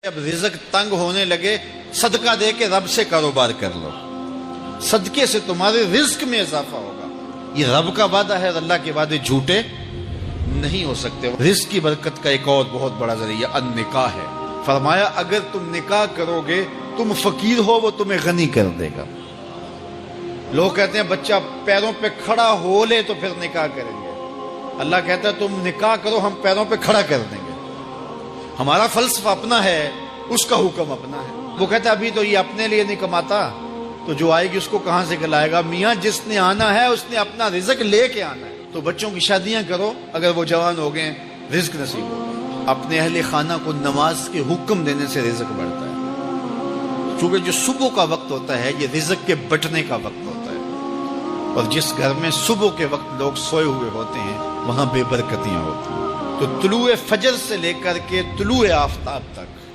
जब रिज़्क तंग होने लगे सदका दे के रब से कारोबार कर लो, सदके से तुम्हारे रिज्क में इजाफा होगा। ये रब का वादा है, अल्लाह के वादे झूठे नहीं हो सकते। रिज्क की बरकत का एक और बहुत बड़ा जरिया निकाह है। फरमाया अगर तुम निकाह करोगे, तुम फकीर हो वो तुम्हें गनी कर देगा। लोग कहते हैं बच्चा पैरों पे खड़ा हो ले तो फिर निकाह करेंगे। अल्लाह कहता है तुम निकाह करो, हम पैरों पे खड़ा कर देंगे। हमारा फलसफा अपना है, उसका हुक्म अपना है। वो कहता अभी तो ये अपने लिए नहीं कमाता, तो जो आएगी उसको कहां से खिलाएगा। मियाँ जिसने आना है उसने अपना रिज़्क लेके आना है। तो बच्चों की शादियां करो, अगर वो जवान हो गए रिज़्क नसीब होगा। अपने अहले खाना को नमाज के हुक्म देने से रिज़्क बढ़ता है, क्योंकि जो सुबह का वक्त होता है ये रिज़्क के बटने का वक्त होता है। और जिस घर में सुबह के वक्त लोग सोए हुए होते हैं वहां बेबरकतियां होती हैं। तो तुलुए फजर से लेकर के तुलुए आफताब तक